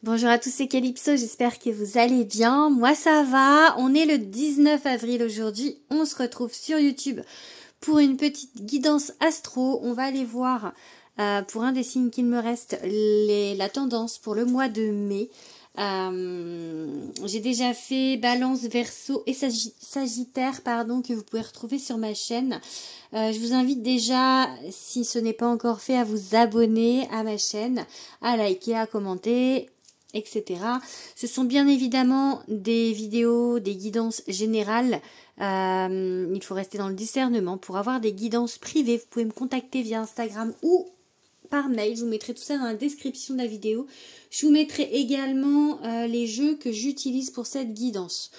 Bonjour à tous, c'est Calypso, j'espère que vous allez bien. Moi ça va, on est le 19 avril aujourd'hui, on se retrouve sur YouTube pour une petite guidance astro. On va aller voir pour un des signes qu'il me reste la tendance pour le mois de mai. J'ai déjà fait Balance, Verseau et Sagittaire que vous pouvez retrouver sur ma chaîne. Je vous invite déjà, si ce n'est pas encore fait, à vous abonner à ma chaîne, à liker, à commenter, etc. Ce sont bien évidemment des vidéos, des guidances générales. Il faut rester dans le discernement. Pour avoir des guidances privées, vous pouvez me contacter via Instagram ou par mail. Je vous mettrai tout ça dans la description de la vidéo. Je vous mettrai également les jeux que j'utilise pour cette guidance.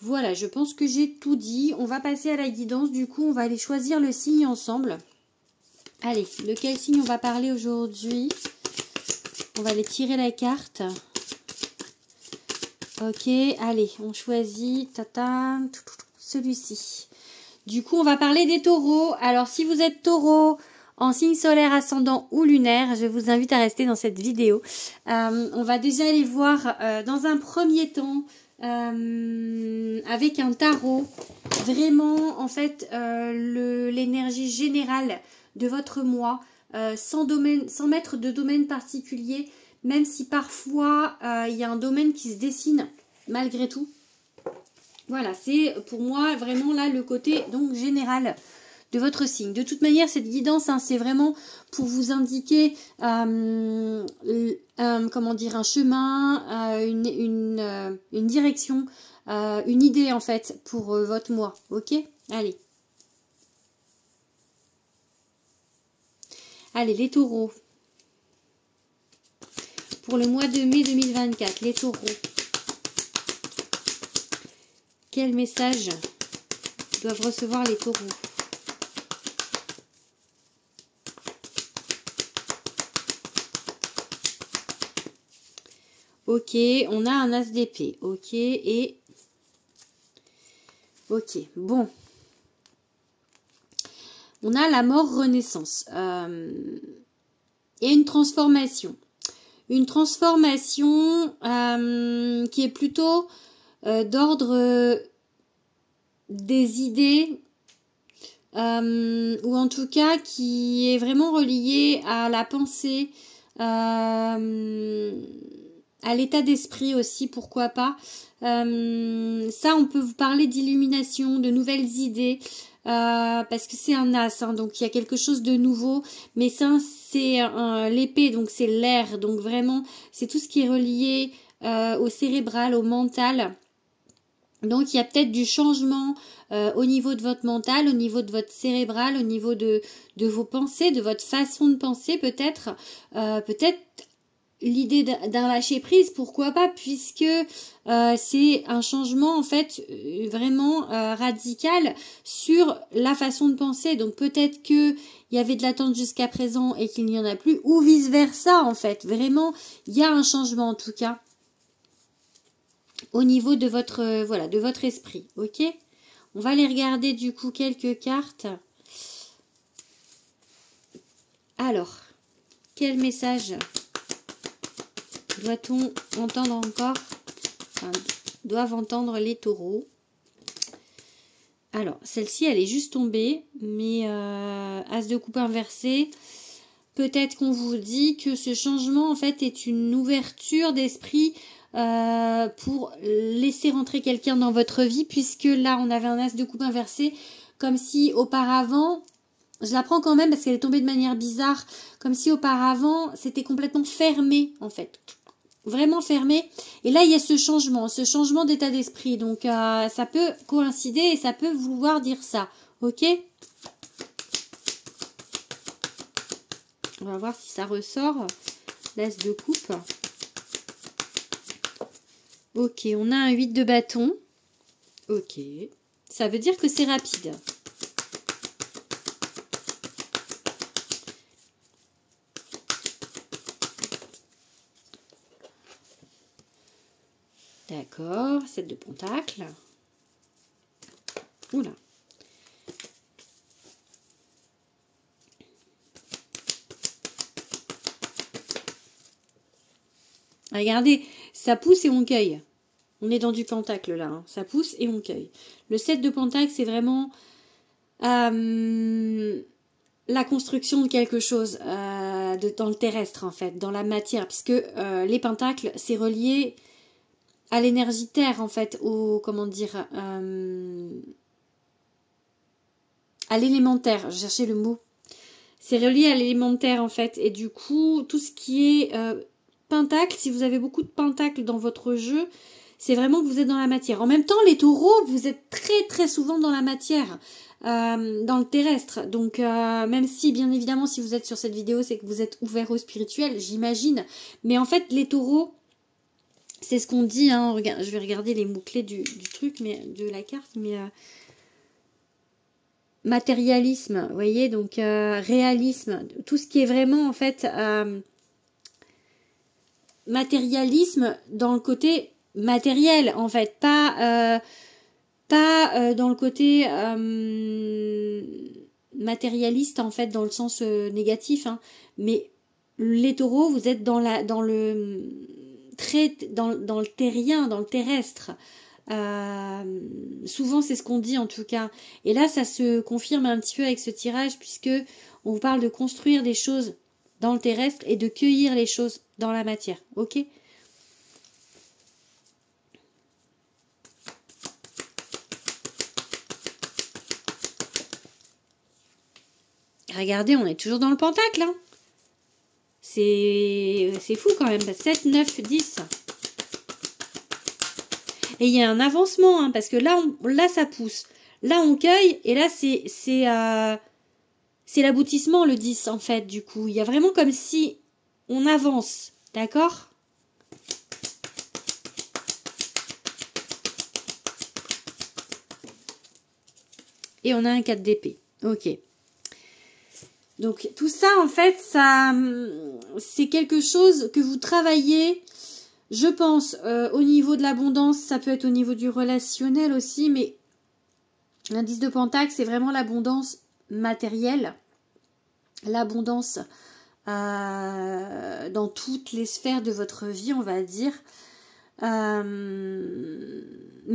Voilà, je pense que j'ai tout dit. On va passer à la guidance. Du coup, on va aller choisir le signe ensemble. Allez, de quel signe on va parler aujourd'hui? On va aller tirer la carte. Ok, allez, on choisit celui-ci. Du coup, on va parler des taureaux. Alors, si vous êtes taureau en signe solaire, ascendant ou lunaire, je vous invite à rester dans cette vidéo. On va déjà aller voir dans un premier temps avec un tarot, vraiment en fait l'énergie générale de votre mois, sans mettre de domaine particulier, même si parfois il y a un domaine qui se dessine malgré tout. Voilà, c'est pour moi vraiment là le côté donc général de votre signe. De toute manière, cette guidance, c'est vraiment pour vous indiquer comment dire, un chemin, une direction, une idée en fait pour votre mois. Ok, allez. Allez, les taureaux. Pour le mois de mai 2024, les taureaux. Quel message doivent recevoir les taureaux? Ok, on a un as d'épée. Ok, et... Ok, bon. On a la mort-renaissance. Et une transformation. Une transformation qui est plutôt d'ordre des idées, ou en tout cas qui est vraiment reliée à la pensée, à l'état d'esprit aussi, pourquoi pas. Ça, on peut vous parler d'illumination, de nouvelles idées, parce que c'est un as, donc il y a quelque chose de nouveau, mais ça c'est l'épée, donc c'est l'air, donc vraiment c'est tout ce qui est relié au cérébral, au mental. Donc il y a peut-être du changement au niveau de votre mental, au niveau de votre cérébral, au niveau de vos pensées, de votre façon de penser peut-être, peut-être l'idée d'un lâcher prise, pourquoi pas, puisque c'est un changement en fait vraiment radical sur la façon de penser. Donc peut-être que il y avait de l'attente jusqu'à présent et qu'il n'y en a plus, ou vice versa en fait. Vraiment, il y a un changement en tout cas au niveau de votre voilà, de votre esprit. Ok, on va aller regarder du coup quelques cartes. Alors, quel message doit-on entendre encore, enfin, doivent entendre les taureaux? Alors, celle-ci, elle est juste tombée, mais as de coupe inversé. Peut-être qu'on vous dit que ce changement, en fait, est une ouverture d'esprit pour laisser rentrer quelqu'un dans votre vie, puisque là, on avait un as de coupe inversé, comme si auparavant... Je la prends quand même parce qu'elle est tombée de manière bizarre, comme si auparavant, c'était complètement fermé, en fait. Vraiment fermé. Et là, il y a ce changement d'état d'esprit. Donc, ça peut coïncider et ça peut vouloir dire ça. Ok? On va voir si ça ressort. L'as de coupe. Ok, on a un 8 de bâton. Ok. Ça veut dire que c'est rapide. D'accord, 7 de pentacle. Oula. Regardez, ça pousse et on cueille. On est dans du pentacle là, hein. Ça pousse et on cueille. Le 7 de pentacle, c'est vraiment la construction de quelque chose dans le terrestre en fait, dans la matière. Puisque les pentacles, c'est relié à l'énergie terre en fait, au, comment dire, à l'élémentaire. Je cherchais le mot. C'est relié à l'élémentaire en fait. Et du coup, tout ce qui est pentacle, si vous avez beaucoup de pentacles dans votre jeu, c'est vraiment que vous êtes dans la matière. En même temps, les taureaux, vous êtes très très souvent dans la matière, dans le terrestre. Donc, même si, bien évidemment, si vous êtes sur cette vidéo, c'est que vous êtes ouvert au spirituel, j'imagine. Mais en fait, les taureaux, c'est ce qu'on dit, hein. Regarde, je vais regarder les mots-clés du truc, mais de la carte, mais... matérialisme, vous voyez, donc réalisme, tout ce qui est vraiment, en fait... matérialisme dans le côté matériel en fait, pas dans le côté matérialiste en fait dans le sens négatif, hein. Mais les taureaux, vous êtes dans le terrien, dans le terrestre. Souvent c'est ce qu'on dit en tout cas, et là ça se confirme un petit peu avec ce tirage, puisque on vous parle de construire des choses dans le terrestre et de cueillir les choses dans la matière, ok? Regardez, on est toujours dans le pentacle, hein. C'est fou quand même, 7, 9, 10. Et il y a un avancement, hein, parce que là, là ça pousse. Là on cueille, et là c'est l'aboutissement, le 10 en fait, du coup. Il y a vraiment comme si on avance, d'accord? Et on a un 4 d'épée, ok. Donc tout ça, en fait, ça, c'est quelque chose que vous travaillez, je pense, au niveau de l'abondance. Ça peut être au niveau du relationnel aussi, mais l'indice de pentacle, c'est vraiment l'abondance matérielle, l'abondance dans toutes les sphères de votre vie, on va dire. Mais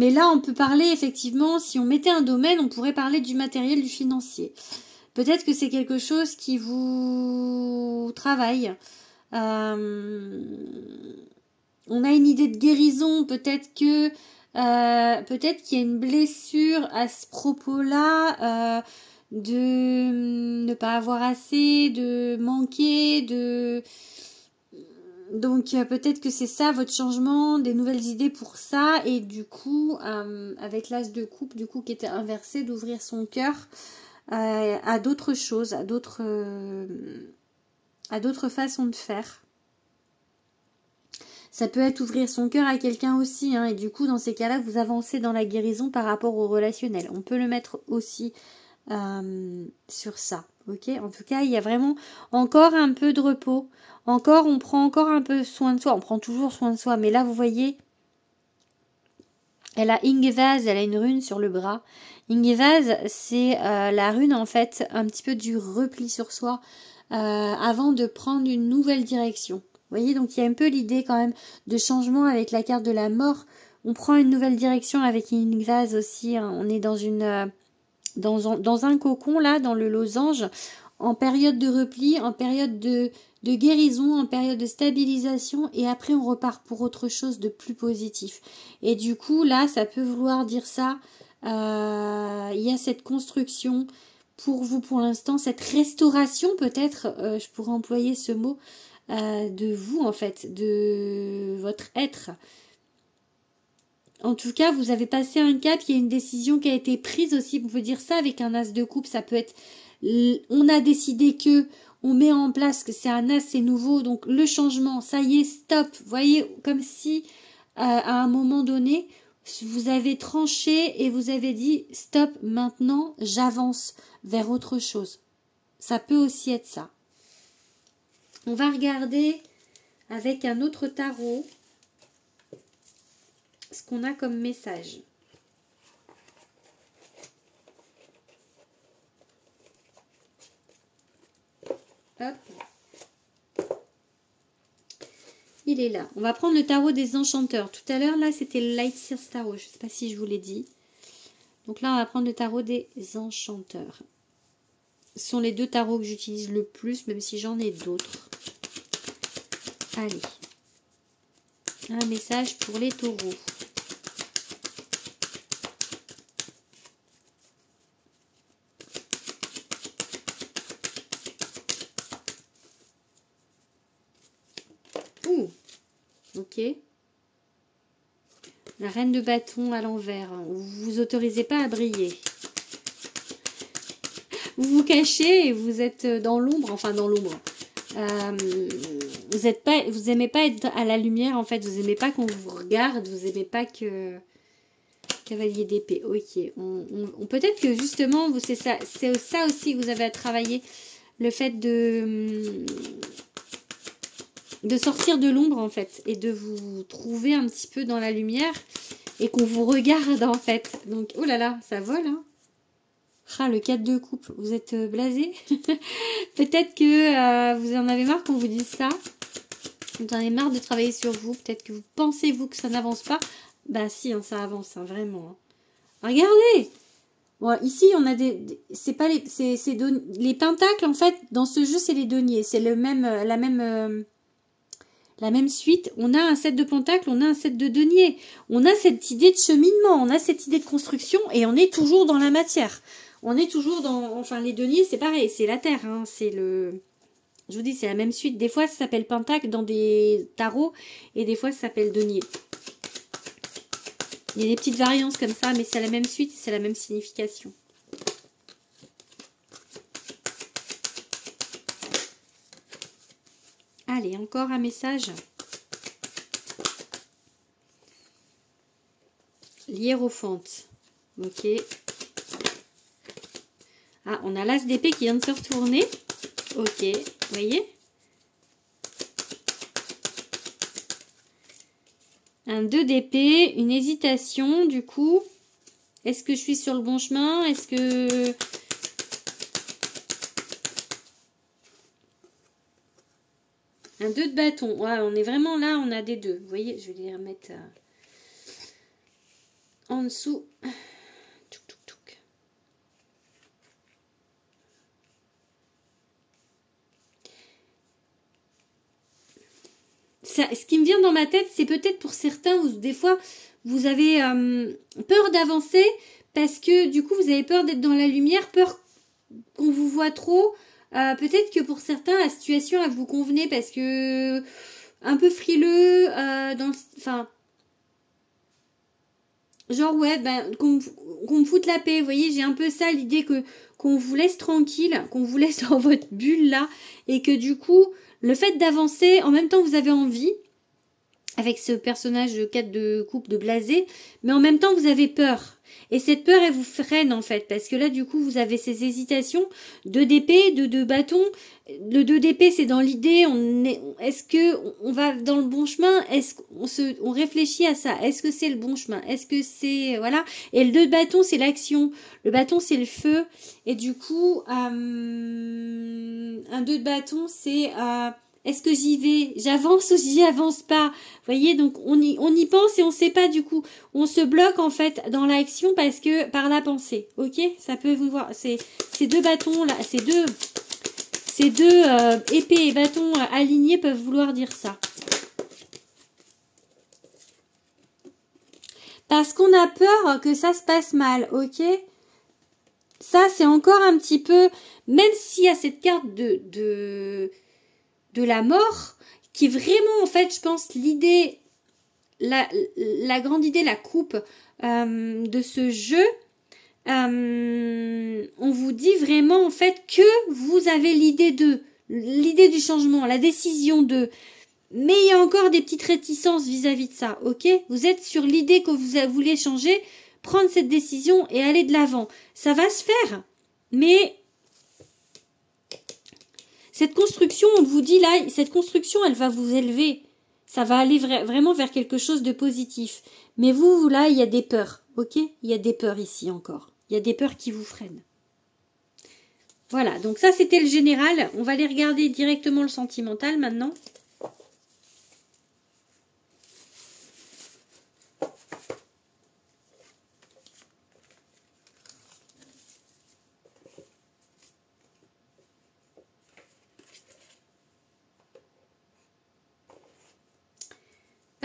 là, on peut parler effectivement, si on mettait un domaine, on pourrait parler du matériel, du financier. Peut-être que c'est quelque chose qui vous travaille. On a une idée de guérison. Peut-être qu'il y a une blessure à ce propos-là, de ne pas avoir assez, de manquer, donc peut-être que c'est ça votre changement, des nouvelles idées pour ça, et du coup avec l'as de coupe du coup qui était inversé, d'ouvrir son cœur à d'autres choses, à d'autres façons de faire. Ça peut être ouvrir son cœur à quelqu'un aussi, hein, et du coup dans ces cas-là vous avancez dans la guérison par rapport au relationnel. On peut le mettre aussi sur ça, ok? En tout cas, il y a vraiment encore un peu de repos. Encore, on prend encore un peu soin de soi. On prend toujours soin de soi, mais là, vous voyez, elle a Ingevaz, elle a une rune sur le bras. Ingevaz, c'est la rune, en fait, un petit peu du repli sur soi avant de prendre une nouvelle direction. Vous voyez, donc il y a un peu l'idée quand même de changement avec la carte de la mort. On prend une nouvelle direction avec Ingevaz aussi, hein. On est dans une... dans un cocon, là, dans le losange, en période de repli, en période de guérison, en période de stabilisation, et après on repart pour autre chose de plus positif. Et du coup, là, ça peut vouloir dire ça, il y a cette construction pour vous pour l'instant, cette restauration peut-être, je pourrais employer ce mot, de vous en fait, de votre être. En tout cas, vous avez passé un cap, il y a une décision qui a été prise aussi, on peut dire ça avec un as de coupe, ça peut être, on a décidé que, on met en place que c'est un as, c'est nouveau, donc le changement, ça y est, stop, vous voyez, comme si à un moment donné, vous avez tranché et vous avez dit, stop, maintenant, j'avance vers autre chose. Ça peut aussi être ça. On va regarder avec un autre tarot ce qu'on a comme message. Hop. il est là. On va prendre le tarot des enchanteurs. Tout à l'heure, là, c'était le Light Sears Tarot. Je ne sais pas si je vous l'ai dit. Donc là, on va prendre le tarot des enchanteurs. Ce sont les deux tarots que j'utilise le plus, même si j'en ai d'autres. Allez. Un message pour les taureaux. Ouh. Ok. La reine de bâton à l'envers. Vous vous autorisez pas à briller. Vous vous cachez et vous êtes dans l'ombre. Enfin, dans l'ombre. Vous aimez pas être à la lumière, en fait. Vous aimez pas qu'on vous regarde. Vous aimez pas que... Cavalier d'épée. Ok. Peut-être que justement, c'est ça aussi que vous avez à travailler. Le fait de sortir de l'ombre, en fait. Et de vous trouver un petit peu dans la lumière. Et qu'on vous regarde, en fait. Donc, oh là là, ça vole, hein. Ah, le 4 de coupe, vous êtes blasé. Peut-être que vous en avez marre qu'on vous dise ça. Vous en avez marre de travailler sur vous. Peut-être que vous pensez, vous, que ça n'avance pas. Bah si, hein, ça avance, hein, vraiment. Hein. Regardez. Bon, ici, on a c'est pas les pentacles, en fait, dans ce jeu, c'est les deniers. C'est la même suite. On a un set de pentacles, on a un set de deniers. On a cette idée de cheminement, on a cette idée de construction et on est toujours dans la matière. On est toujours dans... Enfin, les deniers, c'est pareil, c'est la terre. Hein, c'est le... Je vous dis, c'est la même suite. Des fois, ça s'appelle pentacle dans des tarots et des fois, ça s'appelle denier. Il y a des petites variances comme ça, mais c'est la même suite, c'est la même signification. Allez, encore un message. L'hiérophante. Ok. Ah, on a l'as d'épée qui vient de se retourner. Ok, vous voyez? Un 2 d'épée, une hésitation, du coup. Est-ce que je suis sur le bon chemin? Est-ce que... Un 2 de bâton. Ouais, on est vraiment là, on a des 2. Vous voyez, je vais les remettre en dessous. Touc, touc, touc. Ça, ce qui me vient dans ma tête, c'est peut-être pour certains, où des fois, vous avez peur d'avancer parce que du coup, vous avez peur d'être dans la lumière, peur qu'on vous voit trop. Peut-être que pour certains, la situation, elle vous convenait parce que un peu frileux, enfin, genre, ouais, ben, qu'on me foute la paix. Vous voyez, j'ai un peu ça, l'idée qu'on vous laisse tranquille, qu'on vous laisse dans votre bulle là, et que du coup, le fait d'avancer, en même temps, vous avez envie, avec ce personnage de 4 de coupe de blasé, mais en même temps, vous avez peur. Et cette peur, elle vous freine, en fait, parce que là, du coup, vous avez ces hésitations, 2 d'épée, 2 de bâton. Le 2 d'épée, c'est dans l'idée, est-ce que on va dans le bon chemin? Est-ce qu'on réfléchit à ça? Est-ce que c'est le bon chemin? Est-ce que c'est... Voilà. Et le 2 de bâton, c'est l'action. Le bâton, c'est le feu. Et du coup, un 2 de bâton, c'est... est-ce que j'y vais? J'avance ou j'y avance pas? Vous voyez, donc on y pense et on sait pas du coup. On se bloque en fait dans l'action parce que par la pensée. Ok? Ça peut vous voir. Ces 2 bâtons là, ces deux épées et bâtons alignés peuvent vouloir dire ça. Parce qu'on a peur que ça se passe mal. Ok? Ça c'est encore un petit peu, même s'il y a cette carte de la mort, qui est vraiment, en fait, je pense, l'idée, la grande idée, la coupe de ce jeu, on vous dit vraiment, en fait, que vous avez l'idée du changement, la décision de... Mais il y a encore des petites réticences vis-à-vis de ça, ok? Vous êtes sur l'idée que vous voulez changer, prendre cette décision et aller de l'avant. Ça va se faire, mais... Cette construction, on vous dit là, cette construction, elle va vous élever. Ça va aller vraiment vers quelque chose de positif. Mais vous, là, il y a des peurs, ok? Il y a des peurs ici encore. Il y a des peurs qui vous freinent. Voilà, donc ça, c'était le général. On va aller regarder directement le sentimental maintenant.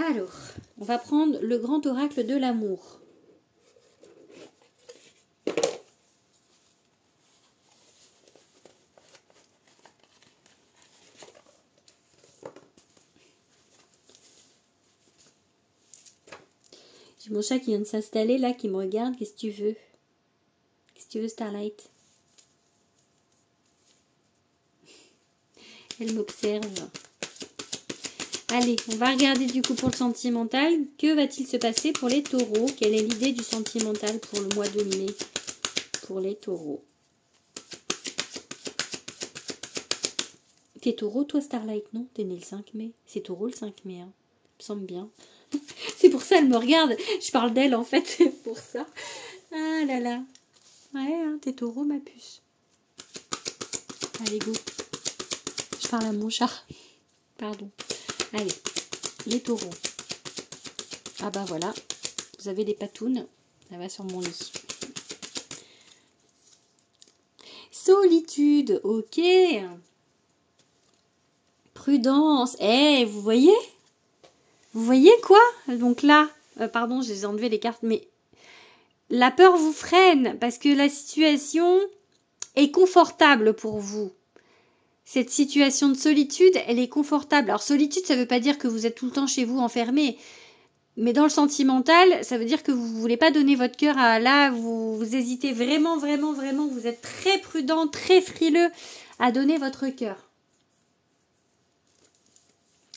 Alors, on va prendre le grand oracle de l'amour. J'ai mon chat qui vient de s'installer là, qui me regarde. Qu'est-ce que tu veux? Qu'est-ce que tu veux, Starlight? Elle m'observe. Allez, on va regarder du coup pour le sentimental. Que va-t-il se passer pour les taureaux? Quelle est l'idée du sentimental pour le mois de mai? Pour les taureaux. T'es taureau, toi, Starlight? Non, t'es né le 5 mai. C'est taureau le 5 mai, hein. Ça me semble bien. C'est pour ça, elle me regarde. Je parle d'elle, en fait, c'est pour ça. Ah là là. Ouais, hein, t'es taureau, ma puce. Allez, go. Je parle à mon chat. Pardon. Allez, les taureaux. Ah bah voilà. Vous avez des patounes. Ça va sur mon lit. Solitude, ok. Prudence. Eh, vous voyez? Vous voyez quoi? Donc là, pardon, j'ai enlevé les cartes, mais la peur vous freine parce que la situation est confortable pour vous. Cette situation de solitude, elle est confortable. Alors solitude, ça ne veut pas dire que vous êtes tout le temps chez vous enfermé. Mais dans le sentimental, ça veut dire que vous ne voulez pas donner votre cœur à là, vous hésitez vraiment, vraiment, vraiment. Vous êtes très prudent, très frileux à donner votre cœur.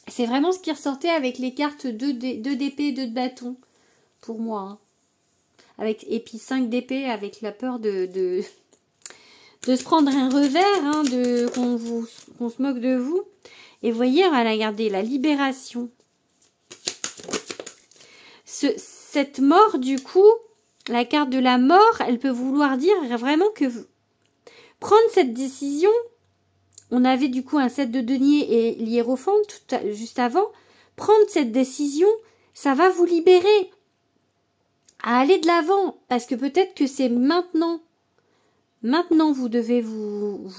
C'est vraiment ce qui ressortait avec les cartes 2 d'épée, 2 de bâton. Pour moi. Hein. Et puis 5 d'épée avec la peur de se prendre un revers, hein, qu'on se moque de vous. Et vous voyez, on va la garder, la libération. Cette mort, du coup, la carte de la mort, elle peut vouloir dire vraiment que prendre cette décision, on avait du coup un 7 de denier et l'hiérophant juste avant, prendre cette décision, ça va vous libérer à aller de l'avant, parce que peut-être que c'est maintenant. Maintenant, vous devez vous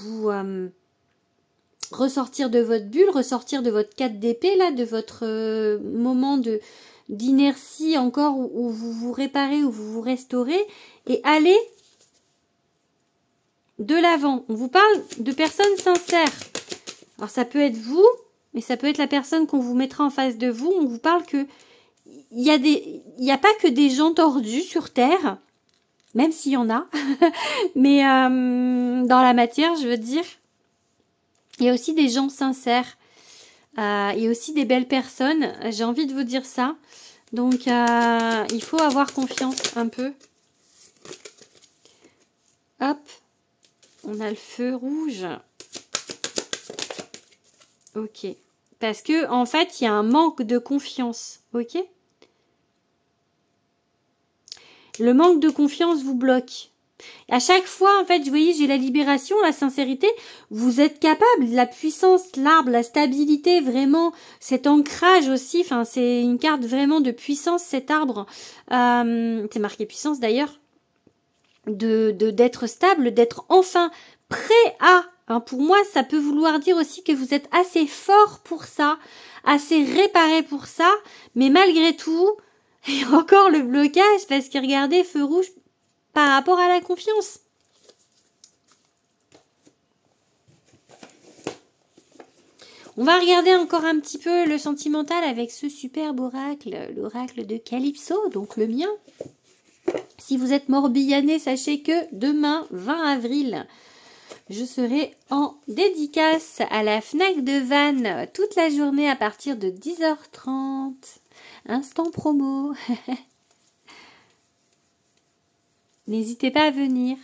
ressortir de votre bulle, ressortir de votre 4 d'épée, là, de votre moment d'inertie encore où vous vous réparez, où vous vous restaurez, et aller de l'avant. On vous parle de personnes sincères. Alors, ça peut être vous, mais ça peut être la personne qu'on vous mettra en face de vous. On vous parle que il y a pas que des gens tordus sur Terre, même s'il y en a, mais dans la matière, je veux dire, il y a aussi des gens sincères, il y a aussi des belles personnes, j'ai envie de vous dire ça, donc il faut avoir confiance un peu. Hop, on a le feu rouge, ok, parce que en fait, il y a un manque de confiance, ok. Le manque de confiance vous bloque. À chaque fois, en fait, vous voyez, j'ai la libération, la sincérité. Vous êtes capable, la puissance, l'arbre, la stabilité, vraiment, cet ancrage aussi. Enfin, c'est une carte vraiment de puissance, cet arbre. C'est marqué puissance d'ailleurs. D'être stable, d'être enfin prêt à. Hein, pour moi, ça peut vouloir dire aussi que vous êtes assez fort pour ça, assez réparé pour ça. Mais malgré tout, il y a encore le blocage parce que regardez, feu rouge par rapport à la confiance. On va regarder encore un petit peu le sentimental avec ce superbe oracle, l'oracle de Calypso, donc le mien. Si vous êtes morbihanais, sachez que demain, 20 avril, je serai en dédicace à la Fnac de Vannes toute la journée à partir de 10h30. Instant promo. N'hésitez pas à venir.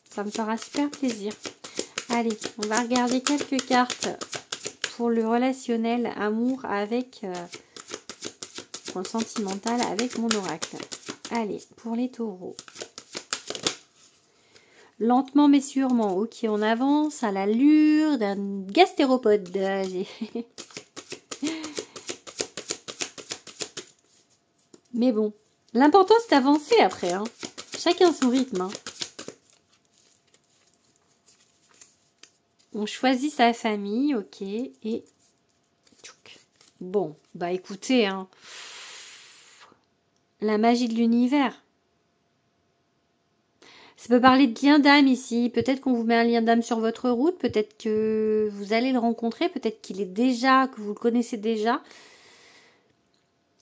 Ça me fera super plaisir. Allez, on va regarder quelques cartes pour le relationnel, amour avec... pour le sentimental avec mon oracle. Allez, pour les taureaux. Lentement mais sûrement. Ok, on avance à l'allure d'un gastéropode. Mais bon, l'important c'est d'avancer après. Hein. Chacun son rythme. Hein. On choisit sa famille, ok. Et Bon, bah écoutez, hein, la magie de l'univers. Ça peut parler de lien d'âme ici. Peut-être qu'on vous met un lien d'âme sur votre route. Peut-être que vous allez le rencontrer. Peut-être qu'il est déjà, que vous le connaissez déjà.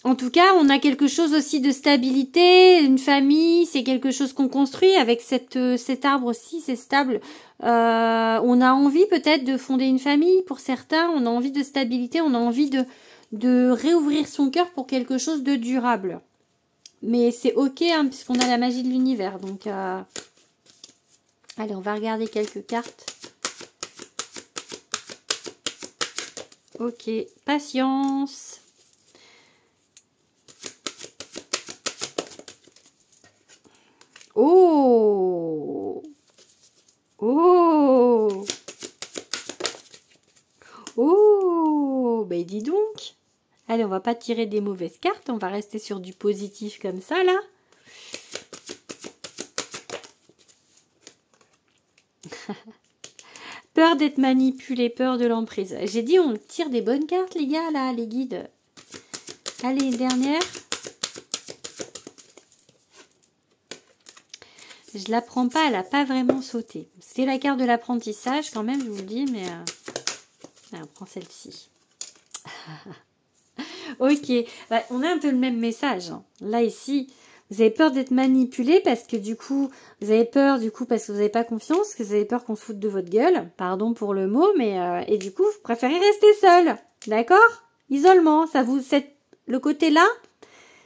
En tout cas, on a quelque chose aussi de stabilité, une famille, c'est quelque chose qu'on construit avec cet arbre aussi, c'est stable. On a envie peut-être de fonder une famille pour certains, on a envie de stabilité, on a envie de réouvrir son cœur pour quelque chose de durable. Mais c'est ok, hein, puisqu'on a la magie de l'univers. Donc, allez, on va regarder quelques cartes. Ok, patience. Oh! Oh! Oh! Ben dis donc! Allez, on va pas tirer des mauvaises cartes, on va rester sur du positif comme ça, là. Peur d'être manipulé, peur de l'emprise. J'ai dit on tire des bonnes cartes, les gars, là, les guides. Allez, une dernière. Je la prends pas, elle n'a pas vraiment sauté. C'est la carte de l'apprentissage quand même, je vous le dis, mais... on prend celle-ci. Ok, bah, on a un peu le même message. Hein. Là, ici, vous avez peur d'être manipulé parce que du coup, vous avez peur parce que vous n'avez pas confiance, parce que vous avez peur qu'on se foute de votre gueule. Pardon pour le mot, mais... et du coup, vous préférez rester seul. D'accord? Isolement, ça vous... Le côté là,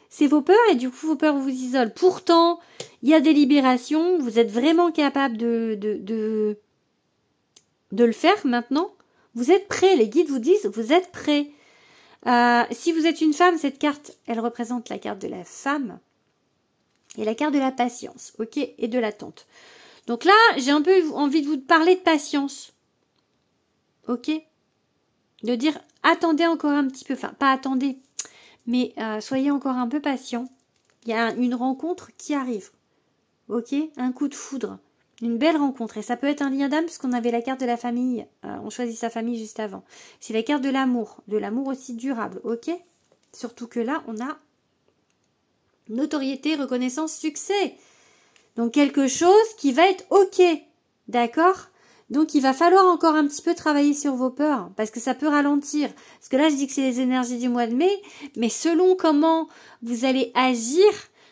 c'est vos peurs et du coup, vos peurs vous isolent. Pourtant... Il y a des libérations, vous êtes vraiment capable de le faire maintenant. Vous êtes prêts, les guides vous disent, vous êtes prêts. Si vous êtes une femme, cette carte, elle représente la carte de la femme et la carte de la patience, ok, et de l'attente. Donc là, j'ai un peu envie de vous parler de patience, ok, de dire attendez encore un petit peu, enfin pas attendez, mais soyez encore un peu patient. Il y a une rencontre qui arrive. Ok, un coup de foudre, une belle rencontre. Et ça peut être un lien d'âme puisqu'on avait la carte de la famille. On choisit sa famille juste avant. C'est la carte de l'amour aussi durable. Ok, surtout que là, on a notoriété, reconnaissance, succès. Donc quelque chose qui va être ok. D'accord? Donc il va falloir encore un petit peu travailler sur vos peurs parce que ça peut ralentir. Parce que là, je dis que c'est les énergies du mois de mai. Mais selon comment vous allez agir...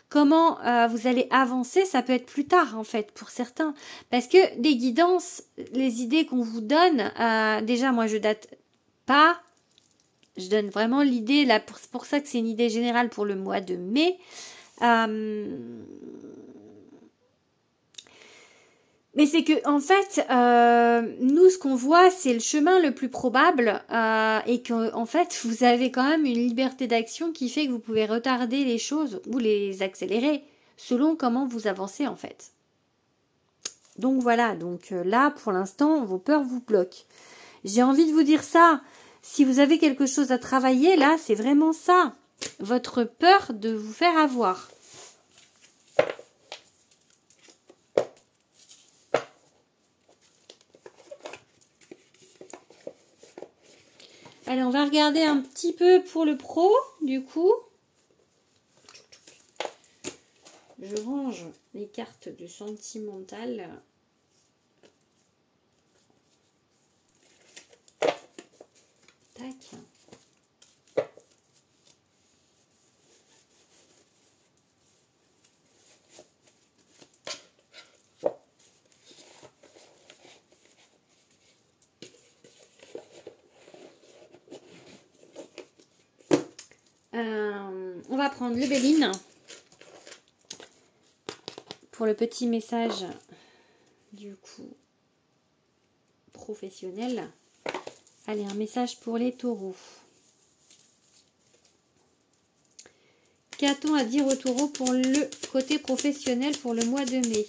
Comment vous allez avancer, ça peut être plus tard en fait pour certains. Parce que des guidances, les idées qu'on vous donne, déjà moi je date pas, je donne vraiment l'idée, là c'est pour ça que c'est une idée générale pour le mois de mai. Mais c'est que en fait, nous ce qu'on voit, c'est le chemin le plus probable et que en fait, vous avez quand même une liberté d'action qui fait que vous pouvez retarder les choses ou les accélérer selon comment vous avancez en fait. Donc voilà, donc là pour l'instant, vos peurs vous bloquent. J'ai envie de vous dire ça. Si vous avez quelque chose à travailler, là, c'est vraiment ça. Votre peur de vous faire avoir. Allez, on va regarder un petit peu pour le pro, du coup. Je range les cartes du sentimental. Tac. On va prendre le Béline pour le petit message du coup professionnel. Allez, un message pour les taureaux. Qu'a-t-on à dire aux taureaux pour le côté professionnel pour le mois de mai?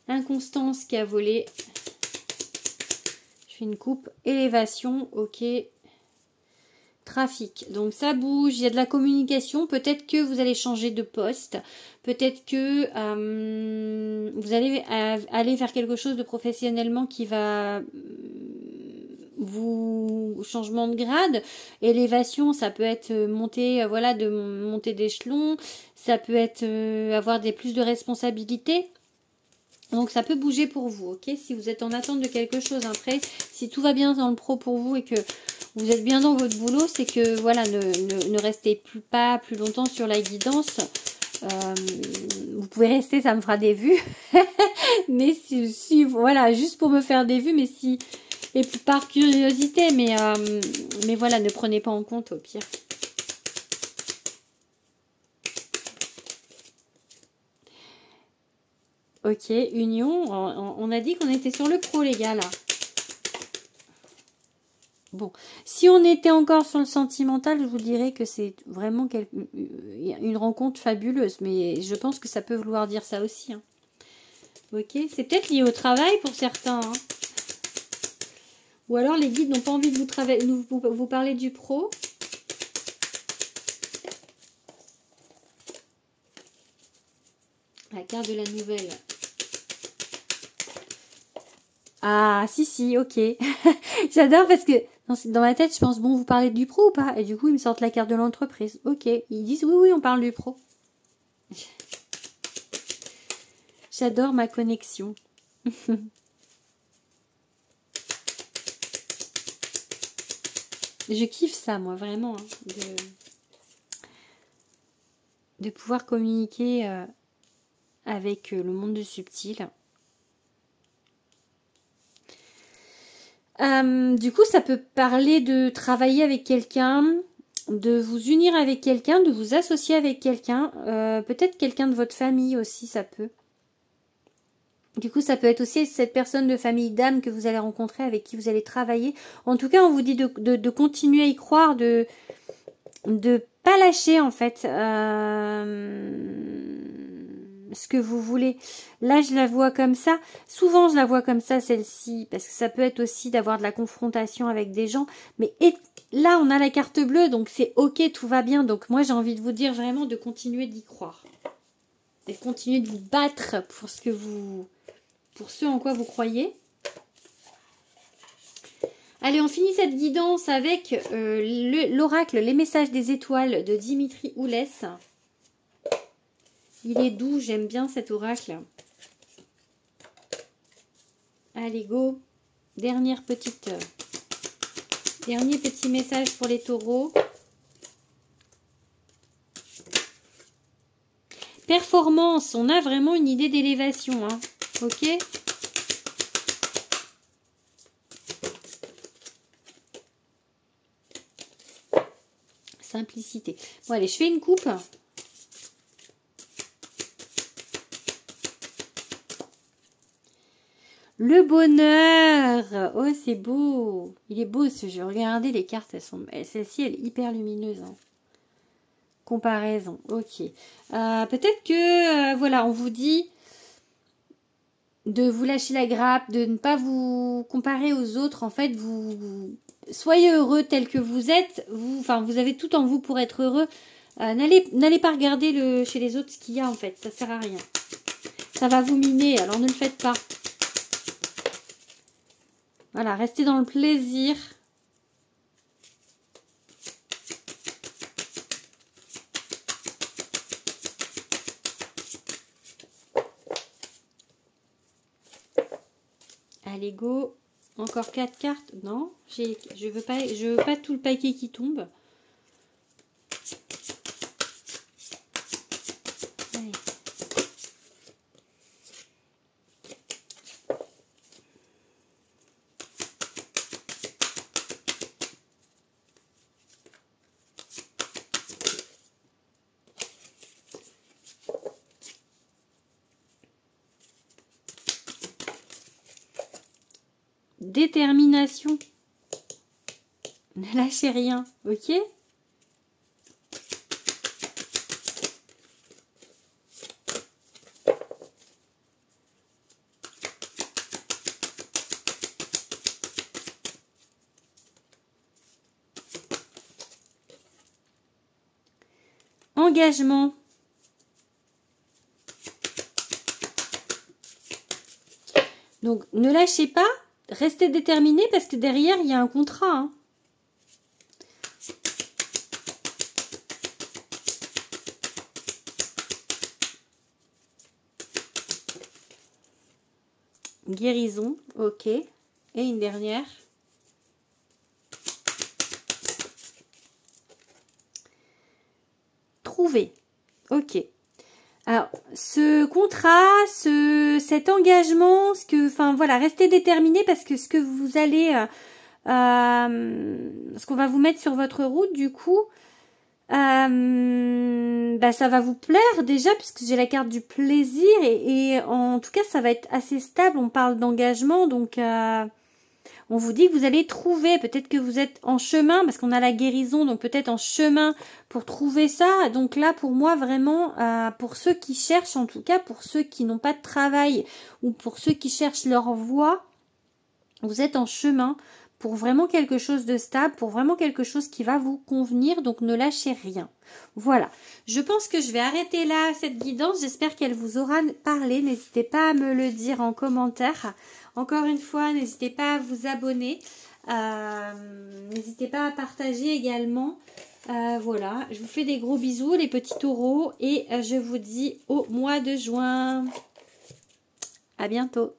Inconstance qui a volé. Je fais une coupe. Élévation, ok. trafic. Donc ça bouge, il y a de la communication. Peut-être que vous allez changer de poste. Peut-être que vous allez aller vers quelque chose de professionnellement qui va vous... Changement de grade. Élévation, ça peut être monter, voilà, de monter d'échelon. Ça peut être avoir plus de responsabilités. Donc ça peut bouger pour vous, ok? Si vous êtes en attente de quelque chose après, si tout va bien dans le pro pour vous et que vous êtes bien dans votre boulot, c'est que voilà, ne restez pas plus longtemps sur la guidance. Vous pouvez rester, ça me fera des vues. Mais si voilà, juste pour me faire des vues, mais si et par curiosité, mais voilà, ne prenez pas en compte au pire. Ok, union. On a dit qu'on était sur le pro, les gars, là. Bon, si on était encore sur le sentimental, je vous dirais que c'est vraiment une rencontre fabuleuse. Mais je pense que ça peut vouloir dire ça aussi. Hein. Ok, c'est peut-être lié au travail pour certains. Hein. Ou alors les guides n'ont pas envie de vous parler du pro. La carte de la nouvelle. Ah, si, ok. J'adore parce que dans ma tête, je pense, bon, vous parlez du pro ou pas? Et du coup, ils me sortent la carte de l'entreprise. Ok. Ils disent, oui, on parle du pro. J'adore ma connexion. Je kiffe ça, moi, vraiment. Hein, de pouvoir communiquer avec le monde du subtil. Du coup, ça peut parler de travailler avec quelqu'un, de vous unir avec quelqu'un, de vous associer avec quelqu'un, peut-être quelqu'un de votre famille aussi, ça peut. Du coup, ça peut être aussi cette personne de famille d'âme que vous allez rencontrer, avec qui vous allez travailler. En tout cas, on vous dit de continuer à y croire, de pas lâcher en fait ce que vous voulez. Là, je la vois comme ça. Souvent, je la vois comme ça, celle-ci, parce que ça peut être aussi d'avoir de la confrontation avec des gens. Mais là, on a la carte bleue, donc c'est ok, tout va bien. Donc moi, j'ai envie de vous dire vraiment de continuer d'y croire. De continuer de vous battre pour ce en quoi vous croyez. Allez, on finit cette guidance avec l'oracle, les messages des étoiles de Dimitri Oulès. Il est doux, j'aime bien cet oracle. Allez, go. Dernier petit message pour les taureaux. Performance, on a vraiment une idée d'élévation. Hein. Ok. Simplicité. Bon, allez, je fais une coupe. Le bonheur. Oh, c'est beau. Il est beau ce jeu. Regardez les cartes, celle-ci, elle est hyper lumineuse. Hein. Comparaison. Ok. Peut-être que, voilà, on vous dit de vous lâcher la grappe, de ne pas vous comparer aux autres. En fait, soyez heureux tel que vous êtes. Vous avez tout en vous pour être heureux. N'allez pas regarder chez les autres ce qu'il y a en fait. Ça sert à rien. Ça va vous miner. Alors ne le faites pas. Voilà, restez dans le plaisir. Allez, go. Encore 4 cartes. Non, je veux pas tout le paquet qui tombe. Allez. Détermination. Ne lâchez rien, ok? engagement. Donc, ne lâchez pas, restez déterminé parce que derrière, il y a un contrat. Hein. Guérison, ok. Et une dernière. Trouver, ok. Alors, ce contrat, cet engagement, enfin voilà, restez déterminé parce que ce que vous allez, ce qu'on va vous mettre sur votre route, du coup, ça va vous plaire déjà puisque j'ai la carte du plaisir et en tout cas, ça va être assez stable. On parle d'engagement, donc on vous dit que vous allez trouver, peut-être que vous êtes en chemin, parce qu'on a la guérison, donc peut-être en chemin pour trouver ça. Donc là, pour moi, vraiment, pour ceux qui cherchent, en tout cas, pour ceux qui n'ont pas de travail, ou pour ceux qui cherchent leur voie, vous êtes en chemin pour vraiment quelque chose de stable, pour vraiment quelque chose qui va vous convenir, donc ne lâchez rien. Voilà, je pense que je vais arrêter là cette guidance, j'espère qu'elle vous aura parlé, n'hésitez pas à me le dire en commentaire. Encore une fois, n'hésitez pas à vous abonner, n'hésitez pas à partager également. Voilà, je vous fais des gros bisous les petits taureaux et je vous dis au mois de juin. À bientôt.